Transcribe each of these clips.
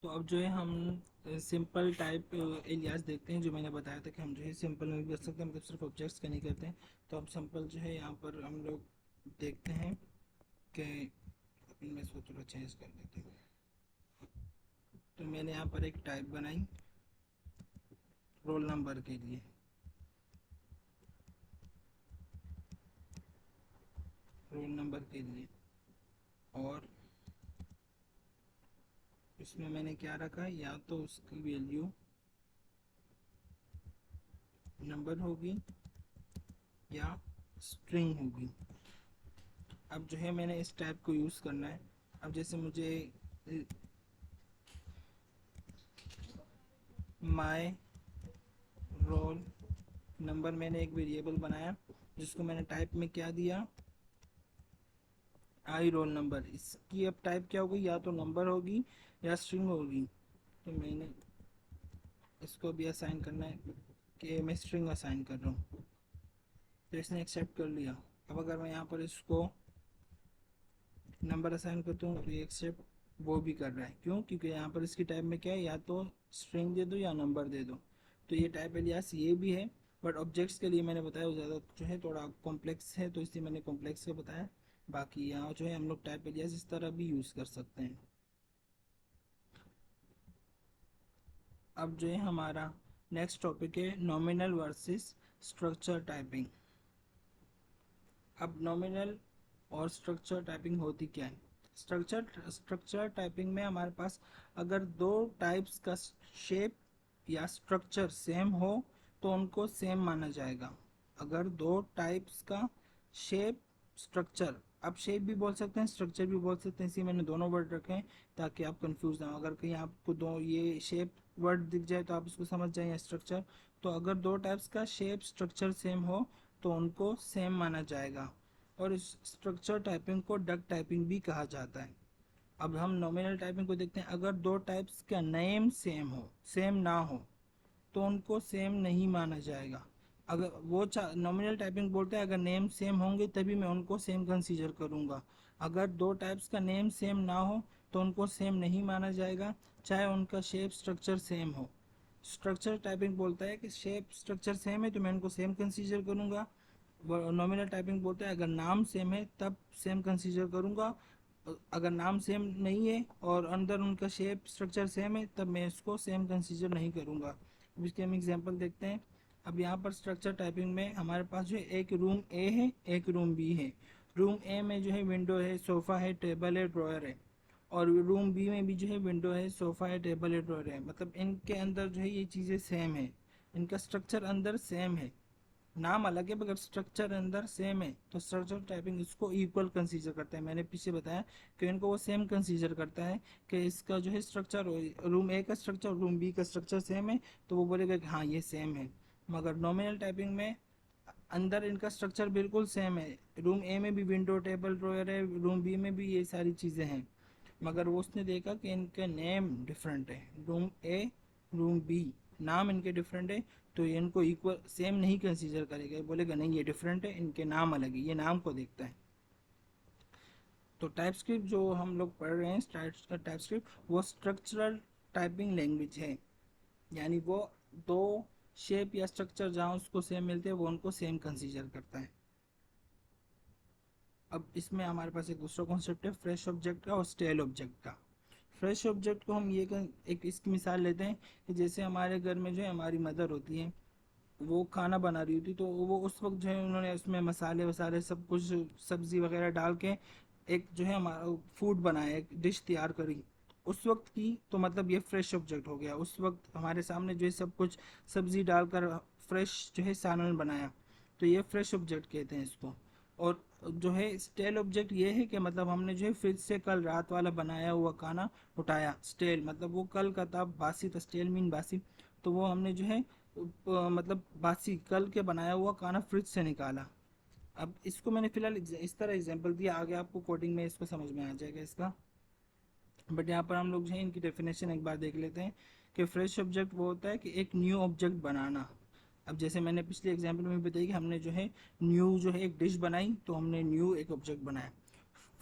तो अब जो है हम सिंपल टाइप एलियास देखते हैं। जो मैंने बताया था कि हम जो है सिंपल में भी कर सकते हैं, मतलब सिर्फ ऑब्जेक्ट्स का नहीं करते हैं। तो अब सिंपल जो है यहाँ पर हम लोग देखते हैं कि मैं इसको थोड़ा चेंज कर देते हैं। तो मैंने यहाँ पर एक टाइप बनाई रोल नंबर के लिए। रोल नंबर के लिए और इसमें मैंने क्या रखा, या तो उसकी वैल्यू नंबर होगी या स्ट्रिंग होगी। अब जो है मैंने इस टाइप को यूज़ करना है। अब जैसे मुझे माय रोल नंबर, मैंने एक वेरिएबल बनाया जिसको मैंने टाइप में क्या दिया, आई रोल नंबर। इसकी अब टाइप क्या होगी, या तो नंबर होगी या स्ट्रिंग होगी। तो मैंने इसको भी असाइन करना है कि मैं स्ट्रिंग असाइन कर रहा हूँ। तो इसने एक्सेप्ट कर लिया। अब अगर मैं यहाँ पर इसको नंबर असाइन करता हूँ तो ये एक्सेप्ट वो भी कर रहा है। क्यों? क्योंकि यहाँ पर इसकी टाइप में क्या है, या तो स्ट्रिंग दे दो या नंबर दे दो। तो ये टाइप एलियास ये भी है, बट ऑब्जेक्ट्स के लिए मैंने बताया वो ज़्यादा जो है थोड़ा कॉम्प्लेक्स है, तो इसलिए मैंने कॉम्प्लेक्स का बताया। बाकी यहाँ जो है हम लोग टाइप एलियास इस तरह भी यूज़ कर सकते हैं। अब जो है हमारा नेक्स्ट टॉपिक है नॉमिनल वर्सेस स्ट्रक्चर टाइपिंग। अब नॉमिनल और स्ट्रक्चर टाइपिंग होती क्या है? स्ट्रक्चर टाइपिंग में हमारे पास अगर दो टाइप्स का शेप या स्ट्रक्चर सेम हो तो उनको सेम माना जाएगा। अगर दो टाइप्स का शेप स्ट्रक्चर, आप शेप भी बोल सकते हैं स्ट्रक्चर भी बोल सकते हैं, इसी मैंने दोनों वर्ड रखे हैं ताकि आप कंफ्यूज ना हो। अगर कहीं आपको दो ये शेप वर्ड दिख जाए तो आप इसको समझ जाए या स्ट्रक्चर। तो अगर दो टाइप्स का शेप स्ट्रक्चर सेम हो तो उनको सेम माना जाएगा। और इस स्ट्रक्चर टाइपिंग को डक टाइपिंग भी कहा जाता है। अब हम नॉमिनल टाइपिंग को देखते हैं। अगर दो टाइप्स का नेम सेम हो, सेम ना हो, तो उनको सेम नहीं माना जाएगा। अगर वो नॉमिनल टाइपिंग बोलते हैं अगर नेम सेम होंगे तभी मैं उनको सेम कंसीडर करूँगा। अगर दो टाइप्स का नेम सेम ना हो तो उनको सेम नहीं माना जाएगा, चाहे उनका शेप स्ट्रक्चर सेम हो। स्ट्रक्चर टाइपिंग बोलता है कि शेप स्ट्रक्चर सेम है तो मैं उनको सेम कंसीडर करूँगा। नॉमिनल टाइपिंग बोलता है अगर नाम सेम है तब सेम कंसीडर करूँगा। अगर नाम सेम नहीं है और अंदर उनका शेप स्ट्रक्चर सेम है तब मैं इसको सेम कंसीडर नहीं करूँगा। अब इसके हम एग्जांपल देखते हैं। अब यहाँ पर स्ट्रक्चर टाइपिंग में हमारे पास जो है एक रूम ए है, एक रूम बी है। रूम ए में जो है विंडो है, सोफ़ा है, टेबल है, ड्रॉयर है। और रूम बी में भी जो है विंडो है, सोफ़ा है, टेबल है, ड्रॉयर है। मतलब इनके अंदर जो है ये चीज़ें सेम है, इनका स्ट्रक्चर अंदर सेम है। नाम अलग है मगर स्ट्रक्चर अंदर सेम है, तो स्ट्रक्चर टाइपिंग इसको इक्वल कंसीडर करता है। मैंने पीछे बताया कि इनको वो सेम कंसीडर करता है कि इसका जो है स्ट्रक्चर, रूम ए का स्ट्रक्चर रूम बी का स्ट्रक्चर सेम है, तो वो बोलेगा कि हाँ ये सेम है। मगर नॉमिनल टाइपिंग में अंदर इनका स्ट्रक्चर बिल्कुल सेम है। रूम ए में भी विंडो टेबल ड्रॉयर है, रूम बी में भी ये सारी चीज़ें हैं, मगर वो उसने देखा कि इनके नेम डिफरेंट है। रूम ए, रूम बी, नाम इनके डिफरेंट है, तो ये इनको इक्वल सेम नहीं कंसीडर करेगा। ये बोलेगा नहीं ये डिफरेंट है, इनके नाम अलग है, ये नाम को देखता है। तो टाइपस्क्रिप्ट जो हम लोग पढ़ रहे हैं, टाइपस्क्रिप्ट वो स्ट्रक्चरल टाइपिंग लैंग्वेज है। यानी वो दो शेप या स्ट्रक्चर जहाँ उसको सेम मिलते हैं वो उनको सेम कंसीडर करता है। अब इसमें हमारे पास एक दूसरा कॉन्सेप्ट है फ्रेश ऑब्जेक्ट का और स्टेल ऑब्जेक्ट का। फ्रेश ऑब्जेक्ट को हम एक इसकी मिसाल लेते हैं कि जैसे हमारे घर में जो है हमारी मदर होती है, वो खाना बना रही होती, तो वो उस वक्त जो है उन्होंने उसमें मसाले वसाले सब कुछ सब्जी वगैरह डाल के एक जो है हमारा फूड बनाया, एक डिश तैयार करी उस वक्त की। तो मतलब ये फ्रेश ऑब्जेक्ट हो गया। उस वक्त हमारे सामने जो है सब कुछ सब्जी डालकर फ्रेश जो है सालन बनाया, तो ये फ्रेश ऑब्जेक्ट कहते हैं इसको। और जो है स्टेल ऑब्जेक्ट ये है कि मतलब हमने जो है फ्रिज से कल रात वाला बनाया हुआ खाना उठाया। स्टेल मतलब वो कल का था, बासी था, स्टेल मीन बासी। तो वो हमने जो है मतलब बासी कल के बनाया हुआ खाना फ्रिज से निकाला। अब इसको मैंने फिलहाल इस तरह एग्जांपल दिया, आगे आपको कोडिंग में इसको समझ में आ जाएगा इसका। बट यहाँ पर हम लोग जो है इनकी डेफिनेशन एक बार देख लेते हैं कि फ्रेश ऑब्जेक्ट वो होता है कि एक न्यू ऑब्जेक्ट बनाना। अब जैसे मैंने पिछले एग्जांपल में बताया कि हमने जो है न्यू जो है एक डिश बनाई, तो हमने न्यू एक ऑब्जेक्ट बनाया।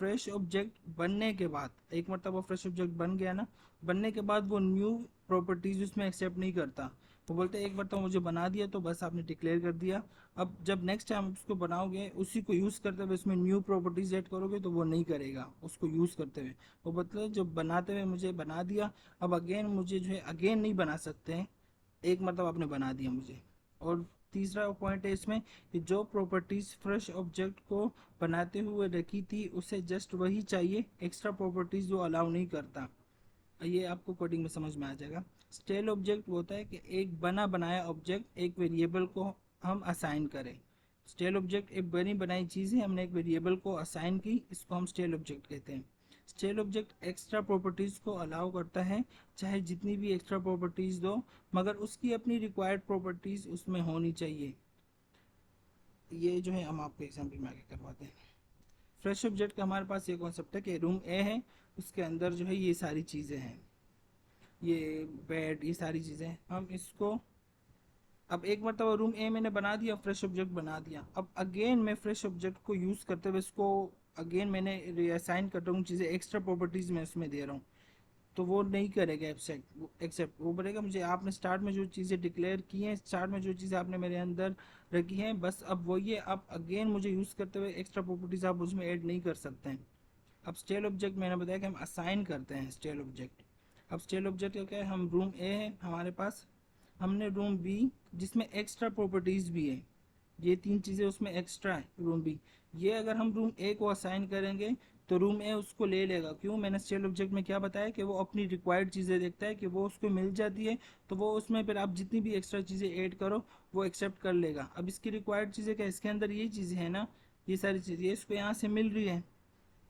फ्रेश ऑब्जेक्ट बनने के बाद, एक मरतबा फ्रेश ऑब्जेक्ट बन गया ना, बनने के बाद वो न्यू प्रॉपर्टीज उसमें एक्सेप्ट नहीं करता। वो बोलते हैं एक बार तो मुझे बना दिया तो बस आपने डिक्लेयर कर दिया, अब जब नेक्स्ट टाइम उसको बनाओगे उसी को यूज़ करते हुए उसमें न्यू प्रॉपर्टीज ऐड करोगे तो वो नहीं करेगा उसको यूज़ करते हुए। वो मतलब जब बनाते हुए मुझे बना दिया, अब अगेन मुझे जो है अगेन नहीं बना सकते हैं, एक मतलब आपने बना दिया मुझे। और तीसरा पॉइंट है इसमें कि जो प्रॉपर्टीज फ्रेश ऑब्जेक्ट को बनाते हुए रखी थी उसे जस्ट वही चाहिए, एक्स्ट्रा प्रॉपर्टीज वो अलाउ नहीं करता। ये आपको कोडिंग में समझ में आ जाएगा। स्टेल ऑब्जेक्ट होता है कि एक बना बनाया ऑब्जेक्ट एक वेरिएबल को हम असाइन करें। स्टेल ऑब्जेक्ट एक बनी बनाई चीज़ है, हमने एक वेरिएबल को असाइन की, इसको हम स्टेल ऑब्जेक्ट कहते हैं। स्टेल ऑब्जेक्ट एक्स्ट्रा प्रॉपर्टीज़ को अलाउ करता है, चाहे जितनी भी एक्स्ट्रा प्रॉपर्टीज़ दो, मगर उसकी अपनी रिक्वायर्ड प्रॉपर्टीज़ उसमें होनी चाहिए। ये जो है हम आपको एग्जाम्पल में आगे करवाते हैं। फ्रेश ऑब्जेक्ट का हमारे पास ये कॉन्सेप्ट है कि रूम ए है, उसके अंदर जो है ये सारी चीज़ें हैं, ये बेड, ये सारी चीज़ें हम इसको, अब एक मरतबा रूम ए मैंने बना दिया, फ्रेश ऑब्जेक्ट बना दिया, अब अगेन मैं फ्रेश ऑब्जेक्ट को यूज़ करते हुए इसको अगेन मैंने रीअसाइन कर रहा हूँ चीज़ें, एक्स्ट्रा प्रॉपर्टीज़ मैं उसमें दे रहा हूँ, तो वो नहीं करेगा एक्सेप्ट। वो बोलेगा मुझे आपने स्टार्ट में जो चीज़ें डिक्लेयर की हैं, स्टार्ट में जो चीज़ें आपने मेरे अंदर रखी हैं, बस अब वो ये आप अगेन मुझे यूज़ करते हुए एक्स्ट्रा प्रॉपर्टीज़ आप उसमें ऐड नहीं कर सकते हैं। अब स्टेल ऑब्जेक्ट मैंने बताया कि हम असाइन करते हैं स्टेल ऑब्जेक्ट। अब स्टेल ऑब्जेक्ट क्या है, हम रूम ए है हमारे पास, हमने रूम बी जिसमें एक्स्ट्रा प्रॉपर्टीज़ भी है, ये तीन चीज़ें उसमें एक्स्ट्रा है रूम बी, ये अगर हम रूम ए को असाइन करेंगे तो रूम ए उसको ले लेगा। क्यों, मैंने स्टेल ऑब्जेक्ट में क्या बताया कि वो अपनी रिक्वायर्ड चीज़ें देखता है कि वो उसको मिल जाती है, तो वो उसमें फिर आप जितनी भी एक्स्ट्रा चीज़ें ऐड करो वो एक्सेप्ट कर लेगा। अब इसकी रिक्वायर्ड चीज़ें क्या, इसके अंदर ये चीज़ें हैं ना, ये सारी चीज़ें इसको यहाँ से मिल रही है,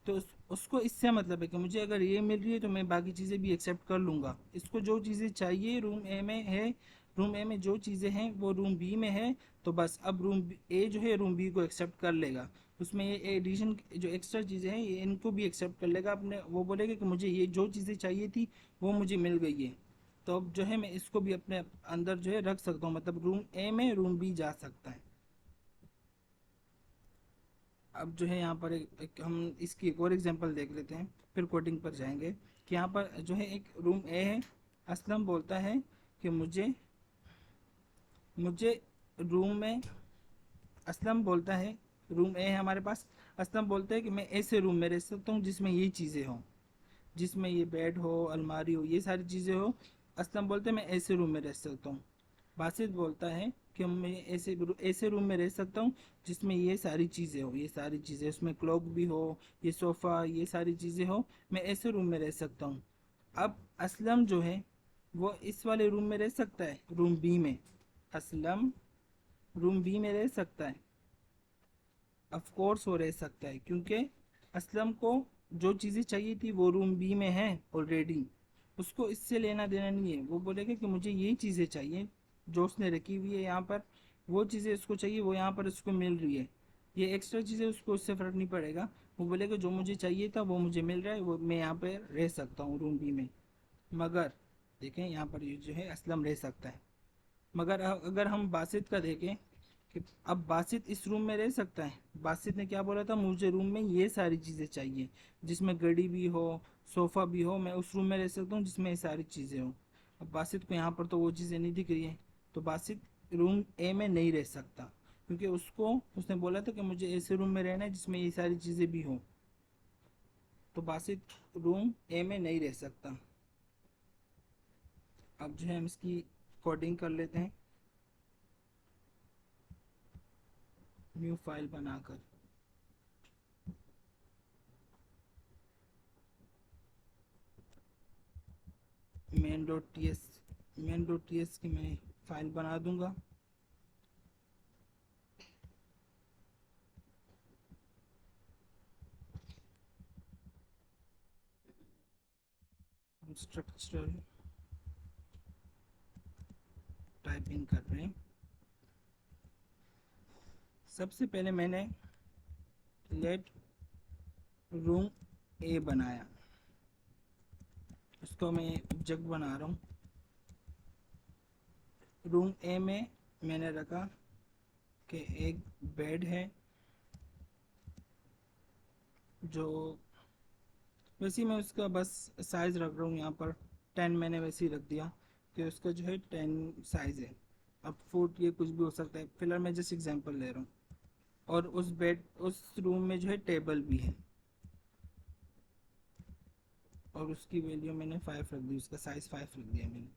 तो उसको इससे मतलब है कि मुझे अगर ये मिल रही है तो मैं बाकी चीज़ें भी एक्सेप्ट कर लूँगा। इसको जो चीज़ें चाहिए रूम ए में है, रूम ए में जो चीज़ें हैं वो रूम बी में है, तो बस अब रूम ए जो है रूम बी को एक्सेप्ट कर लेगा। उसमें ये एडिशन जो एक्स्ट्रा चीज़ें हैं ये इनको भी एक्सेप्ट कर लेगा अपने, वो बोलेगा कि मुझे ये जो चीज़ें चाहिए थी वो मुझे मिल गई है, तो अब जो है मैं इसको भी अपने अंदर जो है रख सकता हूँ, मतलब रूम ए में रूम बी जा सकता है। अब जो है यहाँ पर एक हम इसकी एक और एग्जांपल देख लेते हैं, फिर कोडिंग पर जाएंगे। कि यहाँ पर जो है एक रूम ए है, असलम बोलता है कि मुझे मुझे रूम में, असलम बोलता है रूम ए है हमारे पास, असलम बोलता है कि मैं ऐसे रूम में रह सकता हूँ जिसमें ये चीज़ें हों, जिसमें ये बेड हो, अलमारी हो, ये सारी चीज़ें हो। असलम बोलते हैं मैं ऐसे रूम में रह सकता हूँ। बासित बोलता है कि मैं ऐसे ऐसे रूम में रह सकता हूँ जिसमें ये सारी चीज़ें हो, ये सारी चीज़ें, उसमें क्लॉक भी हो, ये सोफ़ा, ये सारी चीज़ें हो, मैं ऐसे रूम में रह सकता हूँ। अब असलम जो है वो इस वाले रूम में रह सकता है, रूम बी में, असलम रूम बी में रह सकता है, ऑफ कोर्स वो रह सकता है, क्योंकि असलम को जो चीज़ें चाहिए थी वो रूम बी में है ऑलरेडी, उसको इससे लेना देना नहीं है। वो बोलेगा कि मुझे ये चीज़ें चाहिए जो उसने रखी हुई है यहाँ पर, वो चीज़ें उसको चाहिए, वो यहाँ पर उसको मिल रही है, ये एक्स्ट्रा चीज़ें उसको उससे फ़र्क नहीं पड़ेगा। वो बोलेगा जो मुझे चाहिए था वो मुझे मिल रहा है, वो मैं यहाँ पर रह सकता हूँ रूम बी में। मगर देखें यहाँ पर ये जो है असलम रह सकता है, मगर अगर हम बासित का देखें कि अब बासित इस रूम में रह सकता है, बासित ने क्या बोला था, मुझे रूम में ये सारी चीज़ें चाहिए, जिसमें घड़ी भी हो, सोफ़ा भी हो, मैं उस रूम में रह सकता हूँ जिसमें ये सारी चीज़ें हो। अब बासित को यहाँ पर तो वो चीज़ें नहीं दिख रही हैं, तो बासित रूम ए में नहीं रह सकता, क्योंकि उसको उसने बोला था कि मुझे ऐसे रूम में रहना है जिसमें ये सारी चीज़ें भी हों, तो बासित रूम ए में नहीं रह सकता। अब जो है हम इसकी कोडिंग कर लेते हैं, न्यू फाइल बनाकर। main.ts की मैं फाइल बना दूंगा। स्ट्रक्चर टाइपिंग कर रहे हैं। सबसे पहले मैंने लेट रूम ए बनाया, उसको मैं ऑब्जेक्ट बना रहा हूँ। रूम ए में मैंने रखा कि एक बेड है, जो वैसे ही मैं उसका बस साइज़ रख रहा हूँ यहाँ पर 10 मैंने वैसे ही रख दिया कि उसका जो है 10 साइज़ है। अब फुट ये कुछ भी हो सकता है, फिलहाल मैं जस्ट एग्जांपल ले रहा हूँ। और उस रूम में जो है टेबल भी है और उसकी वैल्यू मैंने 5 रख दी, उसका साइज़ 5 रख दिया मैंने।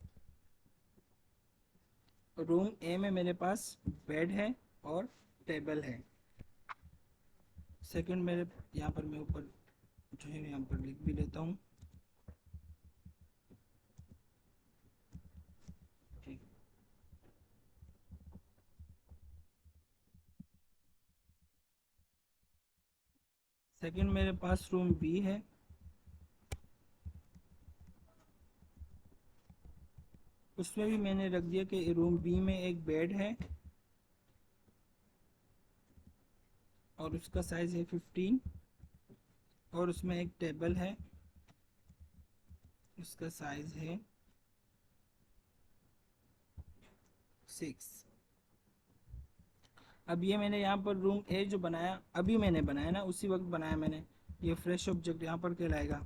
रूम ए में मेरे पास बेड है और टेबल है। सेकंड मेरे यहाँ पर मैं ऊपर जो है यहाँ पर लिख भी लेता हूँ। ठीक। सेकंड मेरे पास रूम बी है। उसमें भी मैंने रख दिया कि रूम बी में एक बेड है और उसका साइज़ है 15 और उसमें एक टेबल है, उसका साइज़ है 6। अब ये मैंने यहाँ पर रूम ए जो बनाया, अभी मैंने बनाया ना, उसी वक्त बनाया मैंने। ये फ्रेश ऑब्जेक्ट यहाँ पर कहलाएगा।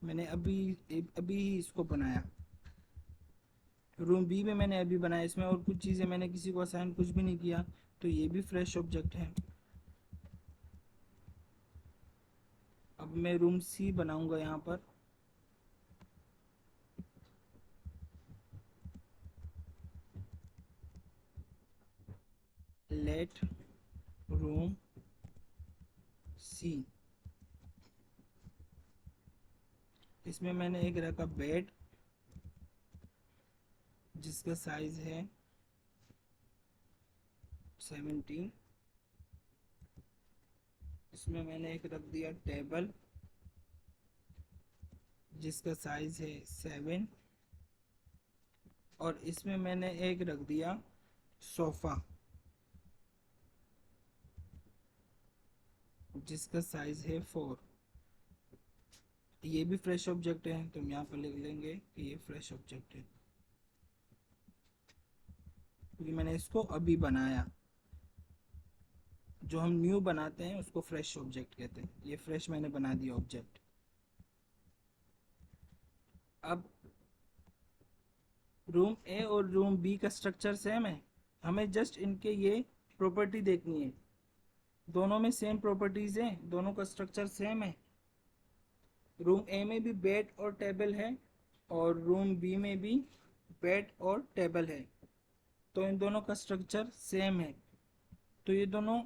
मैंने अभी अभी ही इसको बनाया। रूम बी में मैंने अभी बनाया, इसमें और कुछ चीज़ें मैंने किसी को असाइन कुछ भी नहीं किया, तो ये भी फ्रेश ऑब्जेक्ट है। अब मैं रूम सी बनाऊंगा यहाँ पर। लेट रूम सी, इसमें मैंने एक रखा बेड जिसका साइज है 17। इसमें मैंने एक रख दिया टेबल जिसका साइज है 7। और इसमें मैंने एक रख दिया सोफा जिसका साइज है 4। ये भी फ्रेश ऑब्जेक्ट है, तो हम यहाँ पर लिख लेंगे कि ये फ्रेश ऑब्जेक्ट है क्योंकि मैंने इसको अभी बनाया। जो हम न्यू बनाते हैं उसको फ्रेश ऑब्जेक्ट कहते हैं। ये फ्रेश मैंने बना दिया ऑब्जेक्ट। अब रूम ए और रूम बी का स्ट्रक्चर सेम है, हमें जस्ट इनके ये प्रॉपर्टी देखनी है। दोनों में सेम प्रॉपर्टीज हैं, दोनों का स्ट्रक्चर सेम है। रूम ए में भी बेड और टेबल है और रूम बी में भी बेड और टेबल है, तो इन दोनों का स्ट्रक्चर सेम है। तो ये दोनों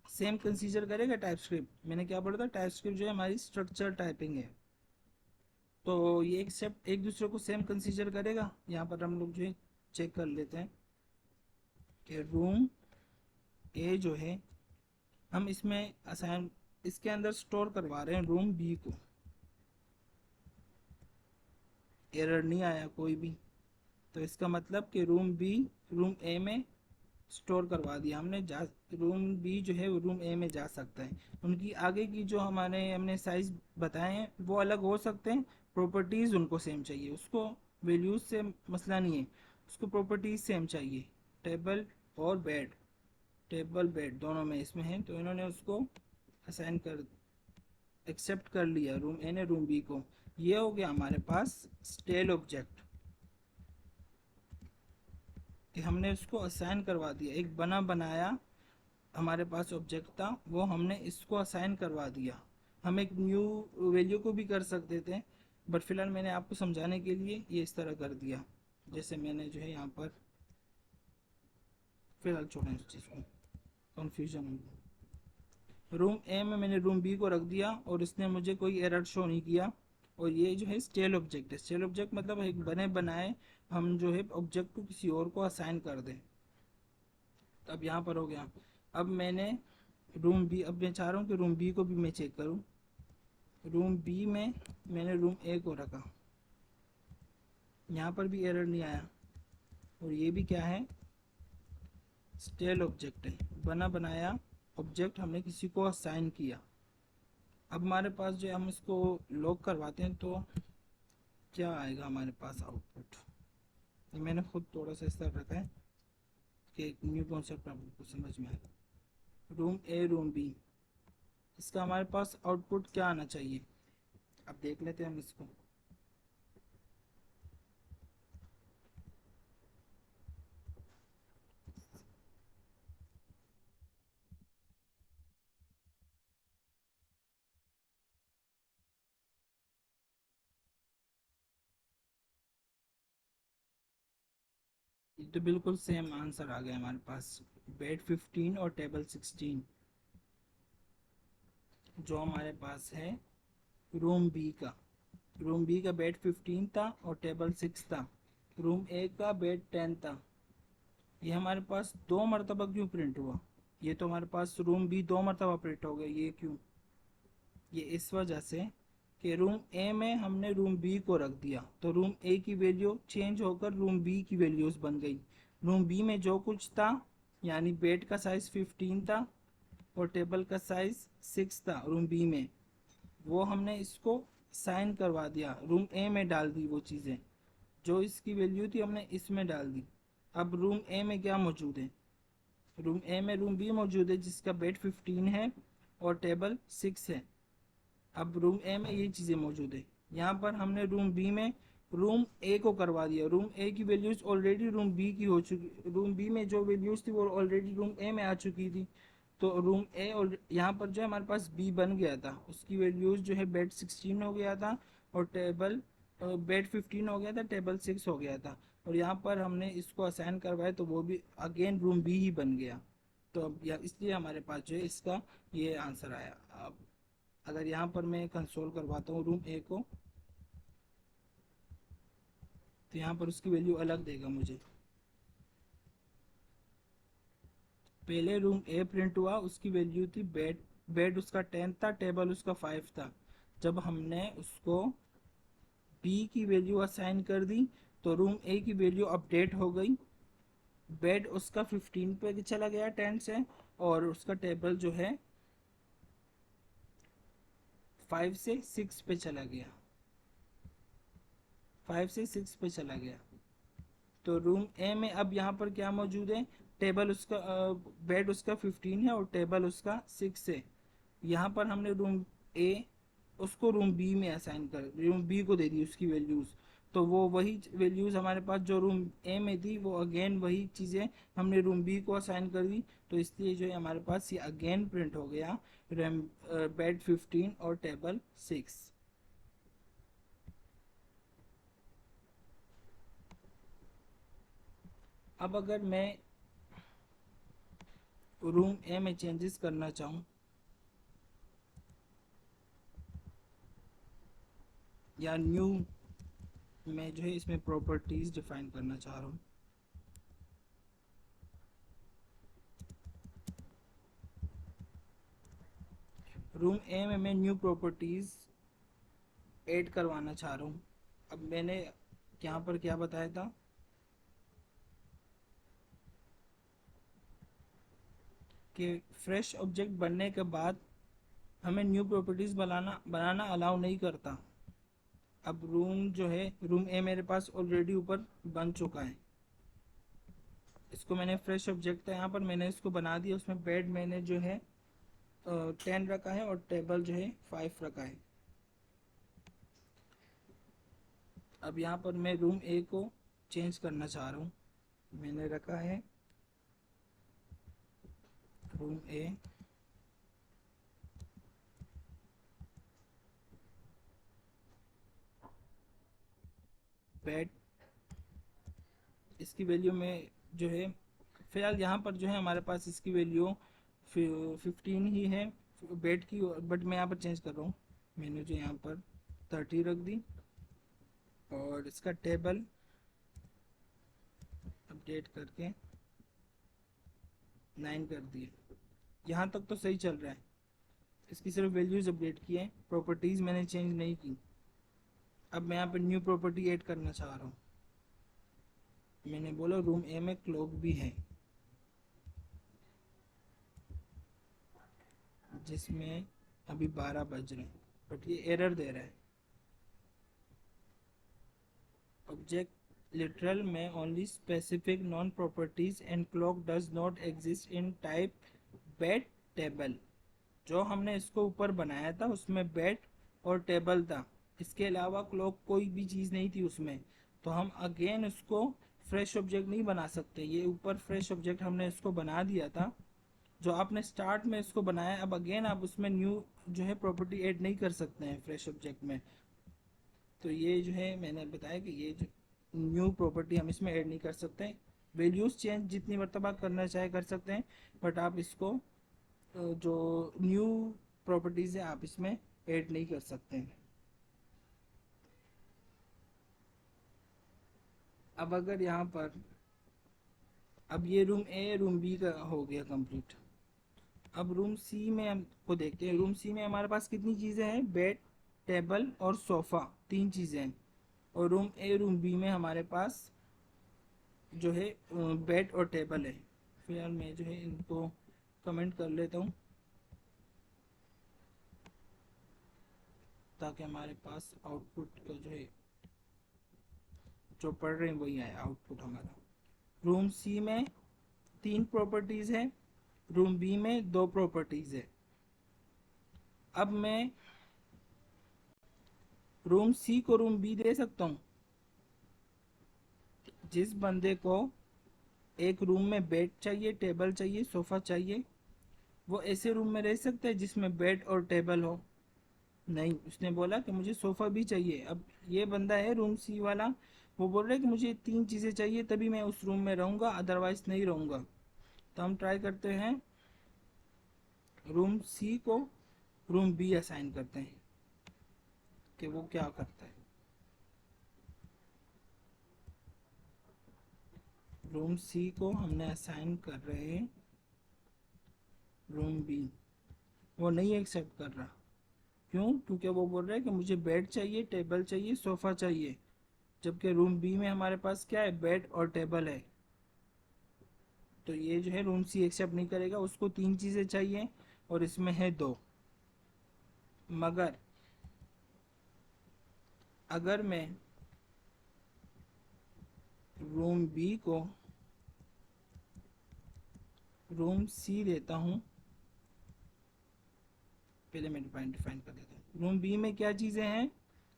सेम कंसीडर करेगा टाइपस्क्रिप्ट। मैंने क्या बोला था, टाइपस्क्रिप्ट जो है हमारी स्ट्रक्चर टाइपिंग है, तो ये एक्सेप्ट एक दूसरे को सेम कंसीडर करेगा। यहाँ पर हम लोग जो है चेक कर लेते हैं कि रूम ए जो है हम इसमें असाइन इसके अंदर स्टोर करवा रहे हैं रूम बी को। एरर नहीं आया कोई भी, तो इसका मतलब कि रूम बी रूम ए में स्टोर करवा दिया हमने। जा रूम बी जो है वो रूम ए में जा सकता है। उनकी आगे की जो हमने साइज बताए हैं वो अलग हो सकते हैं, प्रॉपर्टीज़ उनको सेम चाहिए। उसको वैल्यूज से मसला नहीं है, उसको प्रॉपर्टीज़ सेम चाहिए। टेबल और बेड, टेबल बेड दोनों में इसमें है, तो इन्होंने उसको असाइन कर एक्सेप्ट कर लिया रूम ए ने रूम बी को। ये हो गया हमारे पास स्टेल ऑब्जेक्ट कि हमने उसको असाइन करवा दिया। एक बना बनाया हमारे पास ऑब्जेक्ट था, वो हमने इसको असाइन करवा दिया। हम एक न्यू वैल्यू को भी कर सकते थे, बट फिलहाल मैंने आपको समझाने के लिए ये इस तरह कर दिया। जैसे मैंने जो है यहाँ पर फिलहाल छोड़ें इस चीज़ को, कन्फ्यूजन हो। रूम ए में मैंने रूम बी को रख दिया और इसने मुझे कोई एरर शो नहीं किया। और ये जो है स्टेल ऑब्जेक्ट है। स्टेल ऑब्जेक्ट मतलब एक बने बनाए हम जो है ऑब्जेक्ट को किसी और को असाइन कर दें। तो अब यहाँ पर हो गया। अब मैंने रूम बी, अब मैं चाह रहा हूँ कि रूम बी को भी मैं चेक करूँ। रूम बी में मैंने रूम ए को रखा, यहाँ पर भी एरर नहीं आया। और ये भी क्या है, स्टेल ऑब्जेक्ट है, बना बनाया ऑब्जेक्ट हमने किसी को असाइन किया। अब हमारे पास जो है हम इसको लॉक करवाते हैं तो क्या आएगा हमारे पास आउटपुट। ये मैंने खुद थोड़ा सा इस तरह रखा है कि एक न्यू कॉन्सेप्ट आपको समझ में आए। रूम ए रूम बी, इसका हमारे पास आउटपुट क्या आना चाहिए, अब देख लेते हैं हम इसको। ये तो बिल्कुल सेम आंसर आ गया हमारे पास, बेड 15 और टेबल 16, जो हमारे पास है रूम बी का। रूम बी का बेड 15 था और टेबल 6 था। रूम ए का बेड 10 था। ये हमारे पास दो मरतबा क्यों प्रिंट हुआ? ये तो हमारे पास रूम बी दो मरतबा प्रिंट हो गया, ये क्यों? ये इस वजह से कि रूम ए में हमने रूम बी को रख दिया, तो रूम ए की वैल्यू चेंज होकर रूम बी की वैल्यूज बन गई। रूम बी में जो कुछ था, यानी बेड का साइज 15 था और टेबल का साइज 6 था रूम बी में, वो हमने इसको साइन करवा दिया, रूम ए में डाल दी वो चीज़ें, जो इसकी वैल्यू थी हमने इसमें डाल दी। अब रूम ए में क्या मौजूद है? रूम ए में रूम बी मौजूद है जिसका बेड 15 है और टेबल 6 है। अब रूम ए में ये चीज़ें मौजूद है। यहाँ पर हमने रूम बी में रूम ए को करवा दिया, रूम ए की वैल्यूज ऑलरेडी रूम बी की हो चुकी, रूम बी में जो वैल्यूज थी वो ऑलरेडी रूम ए में आ चुकी थी। तो रूम ए और यहाँ पर जो है हमारे पास बी बन गया था, उसकी वैल्यूज जो है बेड 16 हो गया था और टेबल बेड 15 हो गया था, टेबल 6 हो गया था। और यहाँ पर हमने इसको असाइन करवाया तो वो भी अगेन रूम बी ही बन गया। तो अब इसलिए हमारे पास जो है इसका ये आंसर आया। अब अगर यहाँ पर मैं कंसोल करवाता हूँ रूम ए को, तो यहाँ पर उसकी वैल्यू अलग देगा मुझे। पहले रूम ए प्रिंट हुआ, उसकी वैल्यू थी बेड, बेड उसका 10 था, टेबल उसका 5 था। जब हमने उसको बी की वैल्यू असाइन कर दी तो रूम ए की वैल्यू अपडेट हो गई, बेड उसका 15 पे चला गया 10 से, और उसका टेबल जो है 5 से 6 पे चला गया, 5 से 6 पे चला गया। तो रूम ए में अब यहाँ पर क्या मौजूद है? टेबल उसका बेड उसका 15 है और टेबल उसका 6 है। यहाँ पर हमने रूम ए उसको रूम बी में असाइन कर, रूम बी को दे दी उसकी वैल्यूज़, तो वो वही वैल्यूज़ हमारे पास जो रूम ए में थी वो अगेन वही चीज़ें हमने रूम बी को असाइन कर दी। तो इसलिए जो है हमारे पास ये अगेन प्रिंट हो गया बेड 15 और टेबल 6। अब अगर मैं रूम ए में चेंजेस करना चाहूँ या न्यू, मैं जो है इसमें प्रॉपर्टीज़ डिफाइन करना चाह रहा हूँ। रूम ए में मैं न्यू प्रॉपर्टीज़ ऐड करवाना चाह रहा हूँ। अब मैंने यहाँ पर क्या बताया था कि फ्रेश ऑब्जेक्ट बनने के बाद हमें न्यू प्रॉपर्टीज़ बनाना अलाउ नहीं करता। अब रूम जो है रूम ए मेरे पास ऑलरेडी ऊपर बन चुका है, इसको मैंने फ्रेश ऑब्जेक्ट था यहाँ पर मैंने इसको बना दिया, उसमें बेड मैंने जो है 10 रखा है और टेबल जो है 5 रखा है। अब यहाँ पर मैं रूम ए को चेंज करना चाह रहा हूँ, मैंने रखा है रूम ए बेड, इसकी वैल्यू में जो है फिलहाल यहाँ पर जो है हमारे पास इसकी वैल्यू 15 ही है बेड की, बट मैं यहाँ पर चेंज कर रहा हूँ, मैंने जो यहाँ पर 30 रख दी और इसका टेबल अपडेट करके 9 कर दिए। यहाँ तक तो सही चल रहा है, इसकी सिर्फ वैल्यूज अपडेट की है, प्रॉपर्टीज़ मैंने चेंज नहीं की। अब मैं यहाँ पर न्यू प्रॉपर्टी ऐड करना चाह रहा हूँ, मैंने बोला रूम ए में क्लॉक भी है जिसमें अभी 12 बज रहे हैं, बट ये एरर दे रहा है। ऑब्जेक्ट लिटरल में only specific non properties and clock does not exist in type bed table. जो हमने इसको ऊपर बनाया था उसमें बेड और टेबल था, इसके अलावा क्लॉक कोई भी चीज़ नहीं थी उसमें। तो हम अगेन उसको फ्रेश ऑब्जेक्ट नहीं बना सकते। ये ऊपर फ्रेश ऑब्जेक्ट हमने इसको बना दिया था, जो आपने स्टार्ट में इसको बनाया, अब अगेन आप उसमें न्यू जो है प्रॉपर्टी ऐड नहीं कर सकते हैं फ्रेश ऑब्जेक्ट में। तो ये जो है मैंने बताया कि ये जो न्यू प्रॉपर्टी हम इसमें ऐड नहीं कर सकते। वैल्यूज चेंज जितनी मरतबा करना चाहे कर सकते हैं, बट आप इसको जो न्यू प्रॉपर्टीज है आप इसमें ऐड नहीं कर सकते हैं। अब अगर यहाँ पर, अब ये रूम ए रूम बी का हो गया कंप्लीट। अब रूम सी में हमको देखते हैं। रूम सी में हमारे पास कितनी चीज़ें हैं? बेड, टेबल और सोफ़ा, तीन चीज़ें हैं। और रूम ए रूम बी में हमारे पास जो है बेड और टेबल है। फिलहाल मैं जो है इनको कमेंट कर लेता हूँ ताकि हमारे पास आउटपुट का जो है जो पढ़ रहे हैं वही आए आउटपुट हमारा। रूम सी में तीन प्रॉपर्टीज़ है, रूम बी में दो प्रॉपर्टीज़ है। अब मैं रूम सी को रूम बी दे सकता हूँ। जिस बंदे को एक रूम में बेड चाहिए, टेबल चाहिए, सोफ़ा चाहिए, वो ऐसे रूम में रह सकता है जिसमें बेड और टेबल हो? नहीं, उसने बोला कि मुझे सोफ़ा भी चाहिए। अब ये बंदा है रूम सी वाला, वो बोल रहा है कि मुझे तीन चीज़ें चाहिए तभी मैं उस रूम में रहूँगा, अदरवाइज़ नहीं रहूँगा। तो हम ट्राई करते हैं, रूम सी को रूम बी असाइन करते हैं कि वो क्या करता है। रूम सी को हमने असाइन कर रहे हैं रूम बी, वो नहीं एक्सेप्ट कर रहा। क्यों? क्योंकि वो बोल रहा है कि मुझे बेड चाहिए, टेबल चाहिए, सोफ़ा चाहिए, जबकि रूम बी में हमारे पास क्या है? बेड और टेबल है। तो ये जो है रूम सी एक्सेप्ट नहीं करेगा, उसको तीन चीज़ें चाहिए और इसमें है दो। मगर अगर मैं रूम बी को रूम सी देता हूँ, पहले मैं डिफाइन कर देता हूँ। रूम बी में क्या चीज़ें हैं?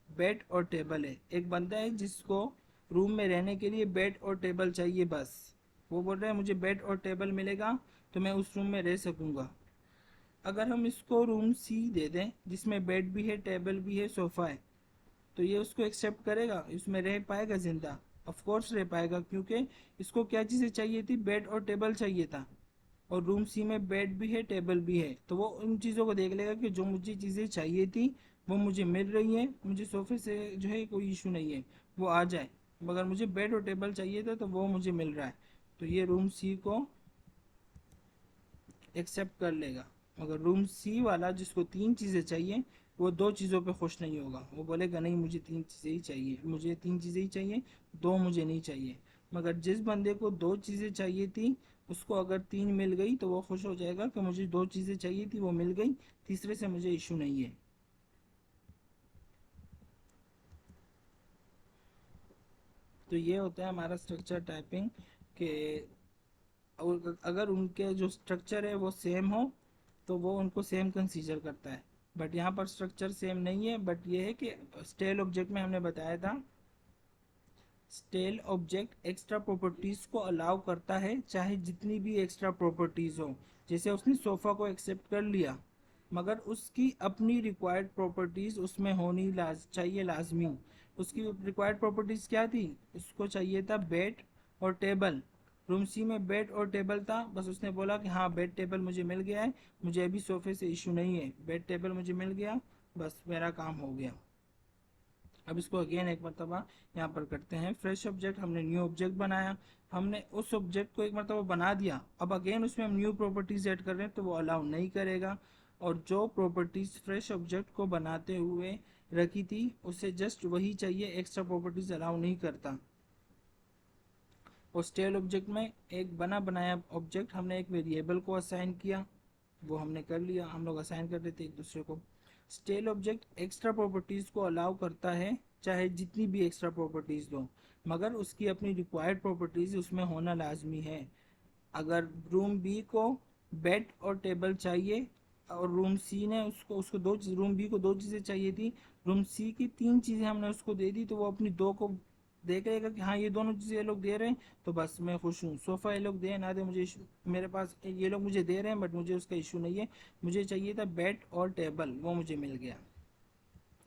बेड और टेबल है। एक बंदा है जिसको रूम में रहने के लिए बेड और टेबल चाहिए बस। वो बोल रहा है मुझे बेड और टेबल मिलेगा तो मैं उस रूम में रह सकूँगा। अगर हम इसको रूम सी दे दें जिसमें बेड भी है, टेबल भी है, सोफ़ा है, तो ये उसको एक्सेप्ट करेगा? इसमें रह पाएगा ज़िंदा? ऑफ कोर्स रह पाएगा, क्योंकि इसको क्या चीज़ें चाहिए थी? बेड और टेबल चाहिए था। और रूम सी में बेड भी है, टेबल भी है, तो वो उन चीज़ों को देख लेगा कि जो मुझे चीज़ें चाहिए थी वो मुझे मिल रही हैं, मुझे सोफे से जो है कोई इशू नहीं है, वो आ जाए। मगर मुझे बेड और टेबल चाहिए था तो वो मुझे मिल रहा है, तो ये रूम सी को एक्सेप्ट कर लेगा। मगर रूम सी वाला जिसको तीन चीज़ें चाहिए वो दो चीज़ों पे खुश नहीं होगा। वो बोलेगा नहीं मुझे तीन चीज़ें ही चाहिए, मुझे तीन चीज़ें ही चाहिए, दो मुझे नहीं चाहिए। मगर जिस बंदे को दो चीज़ें चाहिए थी उसको अगर तीन मिल गई तो वो खुश हो जाएगा कि मुझे दो चीज़ें चाहिए थी वो मिल गई, तीसरे से मुझे इशू नहीं है। तो ये होता है हमारा स्ट्रक्चर टाइपिंग के। और अगर उनके जो स्ट्रक्चर है वो सेम हो तो वो उनको सेम कंसीडर करता है। बट यहाँ पर स्ट्रक्चर सेम नहीं है, बट ये है कि स्टेल ऑब्जेक्ट में हमने बताया था, स्टेल ऑब्जेक्ट एक्स्ट्रा प्रॉपर्टीज को अलाउ करता है चाहे जितनी भी एक्स्ट्रा प्रॉपर्टीज हो। जैसे उसने सोफ़ा को एक्सेप्ट कर लिया, मगर उसकी अपनी रिक्वायर्ड प्रॉपर्टीज उसमें होनी चाहिए लाजमी। उसकी रिक्वायर्ड प्रॉपर्टीज क्या थी? उसको चाहिए था बेड और टेबल। रूम सी में बेड और टेबल था, बस उसने बोला कि हाँ बेड टेबल मुझे मिल गया है, मुझे अभी सोफे से इशू नहीं है, बेड टेबल मुझे मिल गया, बस मेरा काम हो गया। अब इसको अगेन एक मरतबा यहाँ पर करते हैं। फ्रेश ऑब्जेक्ट, हमने न्यू ऑब्जेक्ट बनाया, हमने उस ऑब्जेक्ट को एक मरतबा बना दिया, अब अगेन उसमें हम न्यू प्रॉपर्टीज ऐड कर रहे हैं तो वो अलाउ नहीं करेगा। और जो प्रॉपर्टीज फ्रेश ऑब्जेक्ट को बनाते हुए रखी थी उसे जस्ट वही चाहिए, एक्स्ट्रा प्रॉपर्टीज अलाउ नहीं करता। और स्टेल ऑब्जेक्ट में एक बना बनाया ऑब्जेक्ट हमने एक वेरिएबल को असाइन किया, वो हमने कर लिया, हम लोग असाइन कर देते एक दूसरे को। स्टेल ऑब्जेक्ट एक्स्ट्रा प्रॉपर्टीज़ को अलाउ करता है चाहे जितनी भी एक्स्ट्रा प्रॉपर्टीज़ दो, मगर उसकी अपनी रिक्वायर्ड प्रॉपर्टीज़ उसमें होना लाजमी है। अगर रूम बी को बेड और टेबल चाहिए और रूम सी ने उसको उसको दो चीज, रूम बी को दो चीज़ें चाहिए थी, रूम सी की तीन चीज़ें हमने उसको दे दी, तो वो अपनी दो को देख लेगा कि हाँ ये दोनों चीज़ें ये लोग दे रहे हैं तो बस मैं खुश हूँ। सोफ़ा ये लोग दे ना दे मुझे मेरे पास ये लोग मुझे दे रहे हैं बट मुझे उसका इशू नहीं है। मुझे चाहिए था बेड और टेबल, वो मुझे मिल गया।